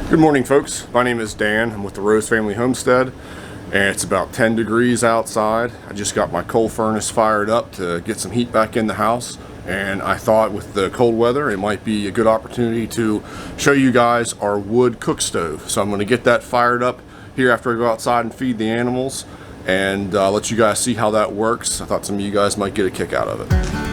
Good morning, folks. My name is Dan. I'm with the Rose Family Homestead, and it's about 10 degrees outside. I just got my coal furnace fired up to get some heat back in the house, and I thought with the cold weather it might be a good opportunity to show you guys our wood cook stove. So I'm going to get that fired up here after I go outside and feed the animals, and let you guys see how that works. I thought some of you guys might get a kick out of it.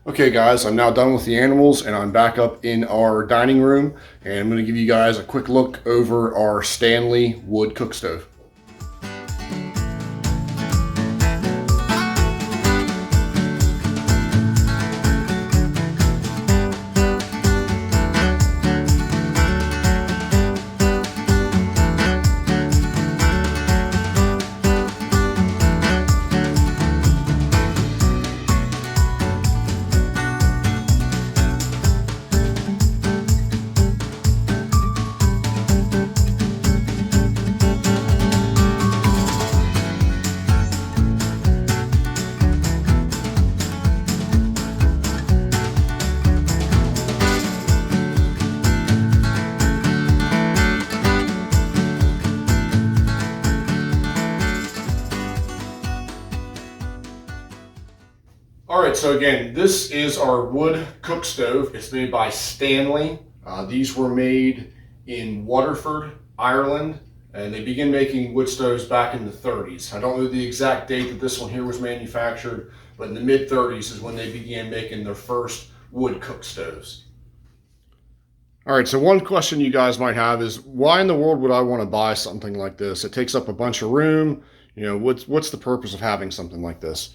Okay guys, I'm now done with the animals and I'm back up in our dining room, and I'm going to give you guys a quick look over our Stanley wood cook stove. Alright, so again, this is our wood cook stove. It's made by Stanley. These were made in Waterford, Ireland, and they began making wood stoves back in the 30s. I don't know the exact date that this one here was manufactured, but in the mid-30s is when they began making their first wood cook stoves. Alright, so one question you guys might have is, why in the world would I want to buy something like this? It takes up a bunch of room. You know, what's the purpose of having something like this?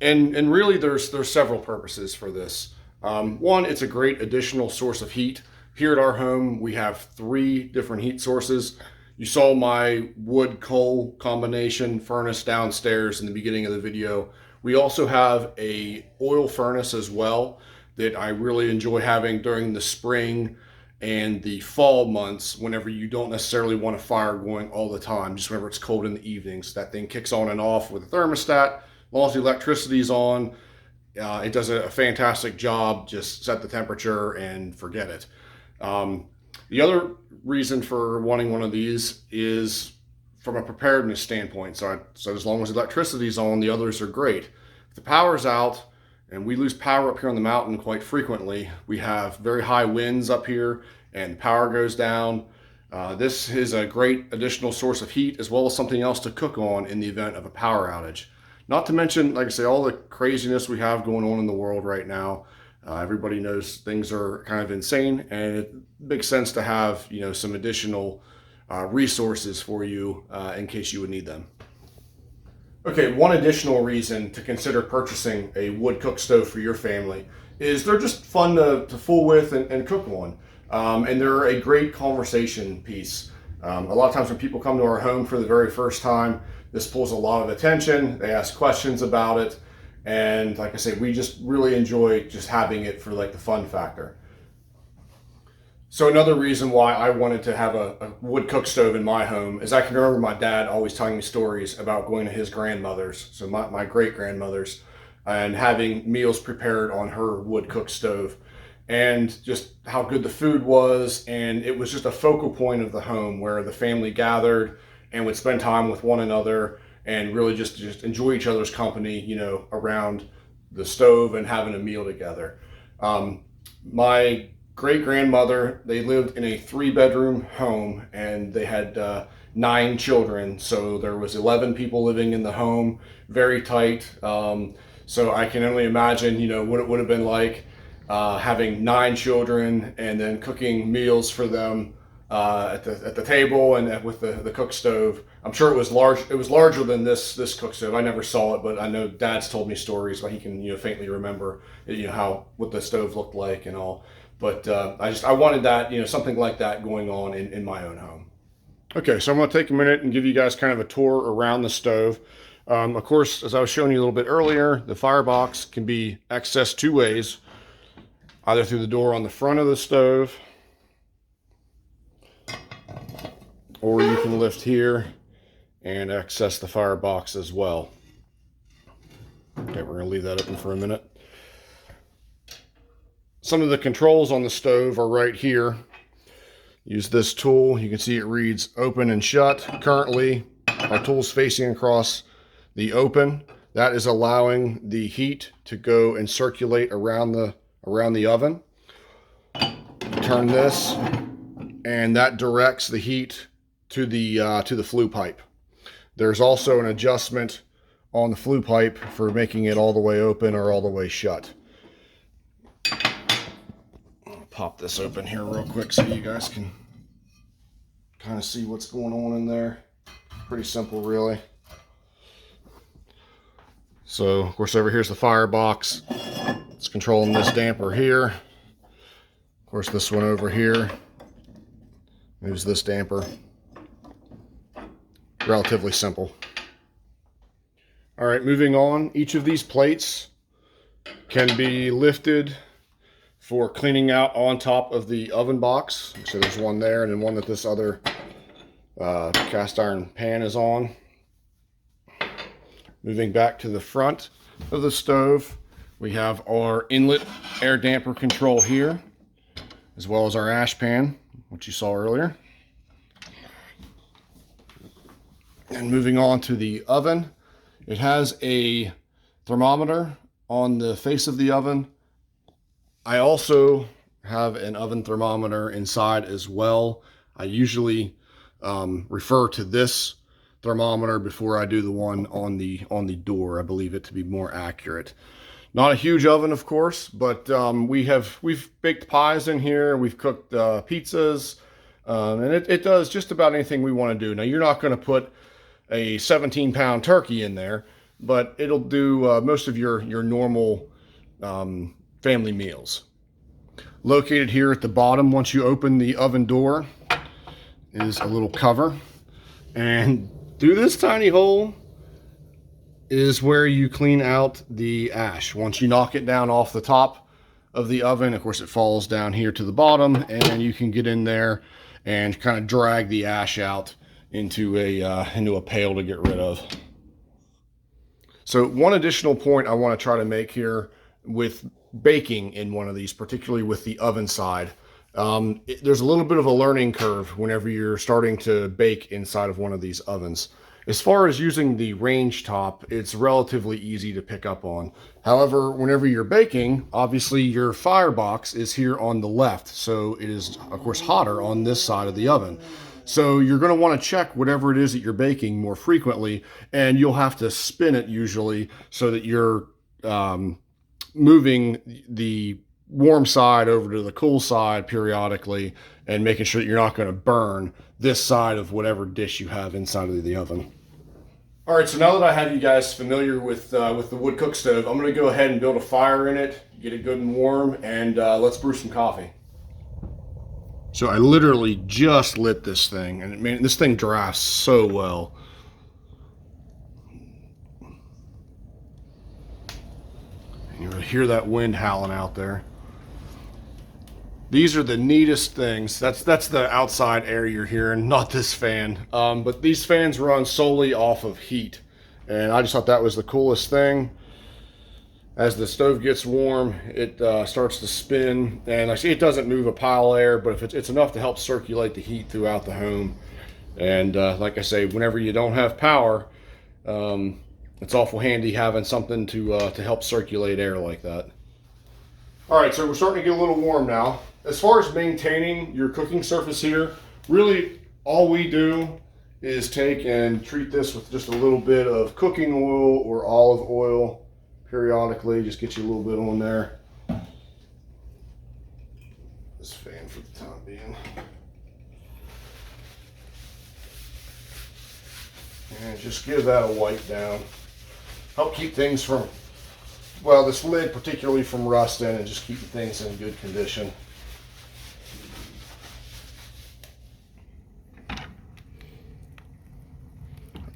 And really there's several purposes for this. One, it's a great additional source of heat. Here at our home, we have 3 different heat sources. You saw my wood coal combination furnace downstairs in the beginning of the video. We also have a oil furnace as well that I really enjoy having during the spring and the fall months, whenever you don't necessarily want a fire going all the time, just whenever it's cold in the evenings. That thing kicks on and off with a thermostat. As long as the electricity's on, it does a fantastic job. Just set the temperature and forget it. The other reason for wanting one of these is from a preparedness standpoint. So as long as electricity's on, the others are great. If the power's out, and we lose power up here on the mountain quite frequently, we have very high winds up here and power goes down. This is a great additional source of heat, as well as something else to cook on in the event of a power outage. Not to mention, like I say, all the craziness we have going on in the world right now. Everybody knows things are kind of insane, and it makes sense to have, you know, some additional resources for you in case you would need them. Okay, one additional reason to consider purchasing a wood cook stove for your family is they're just fun to fool with and cook on. And they're a great conversation piece. A lot of times when people come to our home for the very first time, this pulls a lot of attention. They ask questions about it. And like I say, we just really enjoy just having it for like the fun factor. So another reason why I wanted to have a wood cook stove in my home is I can remember my dad always telling me stories about going to his grandmother's, so my great-grandmother's, and having meals prepared on her wood cook stove, and just how good the food was. And it was just a focal point of the home where the family gathered and would spend time with one another and really just enjoy each other's company, you know, around the stove and having a meal together. My great-grandmother, they lived in a 3-bedroom home, and they had 9 children. So there was 11 people living in the home, very tight. So I can only imagine, you know, what it would have been like having 9 children and then cooking meals for them at the table and with the cook stove. I'm sure it was large. It was larger than this cook stove. I never saw it, but I know Dad's told me stories where he can, you know, faintly remember, you know, what the stove looked like and all. But I wanted that, you know, something like that going on in my own home. Okay, so I'm going to take a minute and give you guys kind of a tour around the stove. Of course, as I was showing you a little bit earlier, the firebox can be accessed two ways, either through the door on the front of the stove, or you can lift here and access the firebox as well. Okay, we're going to leave that open for a minute. Some of the controls on the stove are right here. Use this tool. You can see it reads open and shut. Currently, our tool's facing across the open. That is allowing the heat to go and circulate around the oven. Turn this, and that directs the heat to the flue pipe. There's also an adjustment on the flue pipe for making it all the way open or all the way shut. Pop this open here real quick so you guys can kind of see what's going on in there. Pretty simple, really. So, of course, over here's the firebox. It's controlling this damper here. Of course, this one over here moves this damper. Relatively simple. All right, moving on. Each of these plates can be lifted for cleaning out on top of the oven box. So there's one there, and then one that this other cast iron pan is on. Moving back to the front of the stove, we have our inlet air damper control here, as well as our ash pan, which you saw earlier. And moving on to the oven, it has a thermometer on the face of the oven. I also have an oven thermometer inside as well. I usually refer to this thermometer before I do the one on the door. I believe it to be more accurate. Not a huge oven, of course, but we've baked pies in here. We've cooked pizzas, and it does just about anything we want to do. Now, you're not going to put a 17-pound turkey in there, but it'll do most of your normal family meals. Located here at the bottom, once you open the oven door, is a little cover, and through this tiny hole is where you clean out the ash. Once you knock it down off the top of the oven, of course it falls down here to the bottom, and you can get in there and kind of drag the ash out into a pail to get rid of. So one additional point I want to try to make here with baking in one of these, particularly with the oven side, there's a little bit of a learning curve whenever you're starting to bake inside of one of these ovens. As far as using the range top, it's relatively easy to pick up on. However, whenever you're baking, obviously your firebox is here on the left, so it is, of course, hotter on this side of the oven. So you're going to want to check whatever it is that you're baking more frequently, and you'll have to spin it usually so that you're moving the warm side over to the cool side periodically and making sure that you're not going to burn this side of whatever dish you have inside of the oven. All right, so now that I have you guys familiar with the wood cook stove, I'm going to go ahead and build a fire in it, get it good and warm, and let's brew some coffee. So I literally just lit this thing, and man, this thing drafts so well. You hear that wind howling out there. These are the neatest things. That's the outside air you're hearing, not this fan. But these fans run solely off of heat, and I just thought that was the coolest thing. As the stove gets warm, it starts to spin, and I see it doesn't move a pile of air, but if it's enough to help circulate the heat throughout the home. And like I say, whenever you don't have power, it's awful handy having something to help circulate air like that. All right, so we're starting to get a little warm now. As far as maintaining your cooking surface here, really all we do is take and treat this with just a little bit of cooking oil or olive oil periodically. Just get you a little bit on there. This fan for the time being. And just give that a wipe down. Help keep things from, well, this lid particularly from rusting, and just keep things in good condition.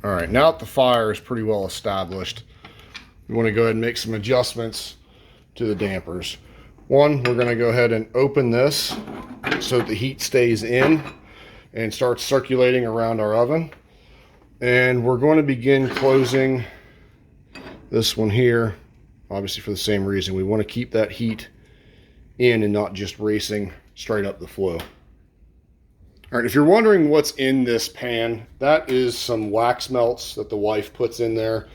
All right, now that the fire is pretty well established, we want to go ahead and make some adjustments to the dampers. One, we're going to go ahead and open this so that the heat stays in and starts circulating around our oven. And we're going to begin closing this one here, obviously for the same reason. We want to keep that heat in and not just racing straight up the flue. All right, if you're wondering what's in this pan, that is some wax melts that the wife puts in there,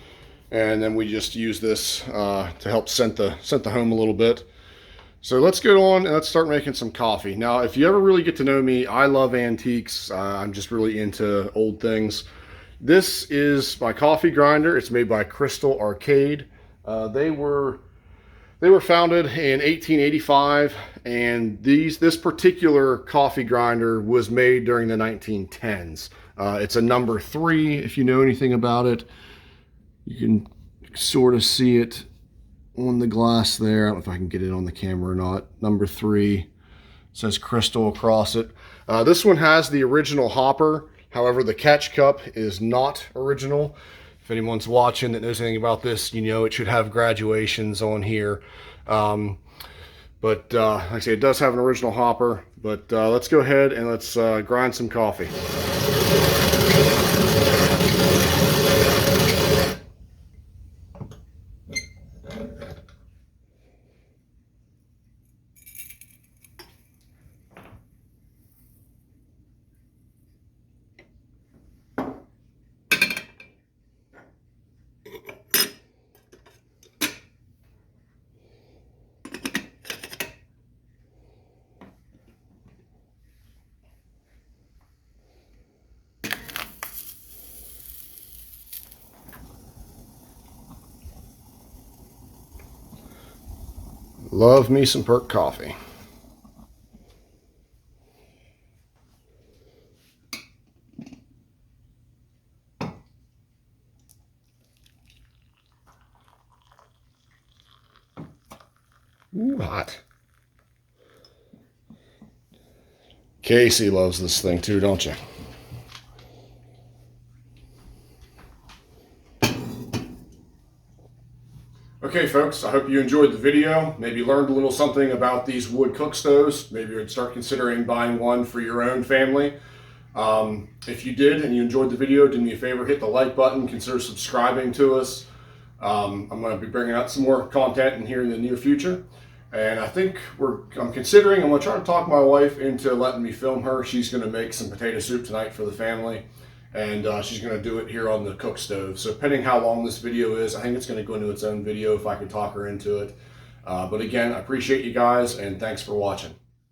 and then we just use this to help scent the home a little bit. So let's get on and let's start making some coffee. Now, if you ever really get to know me, I love antiques. I'm just really into old things. This is my coffee grinder. It's made by Crystal Arcade. They were founded in 1885, and this particular coffee grinder was made during the 1910s. It's a number 3, if you know anything about it. You can sort of see it on the glass there. I don't know if I can get it on the camera or not. Number 3, it says Crystal across it. This one has the original hopper. However, the catch cup is not original. If anyone's watching that knows anything about this, you know it should have graduations on here. Like I say, it does have an original hopper. But let's go ahead and let's grind some coffee. Love me some Perk coffee. Ooh, hot. Casey loves this thing too, don't you? Okay folks, I hope you enjoyed the video, maybe learned a little something about these wood cook stoves. Maybe you'd start considering buying one for your own family. If you did and you enjoyed the video, do me a favor, hit the like button, consider subscribing to us. I'm going to be bringing out some more content in here in the near future. And I think I'm going to try to talk my wife into letting me film her. She's going to make some potato soup tonight for the family. And she's going to do it here on the cook stove. So depending how long this video is, I think it's going to go into its own video if I can talk her into it. But again, I appreciate you guys and thanks for watching.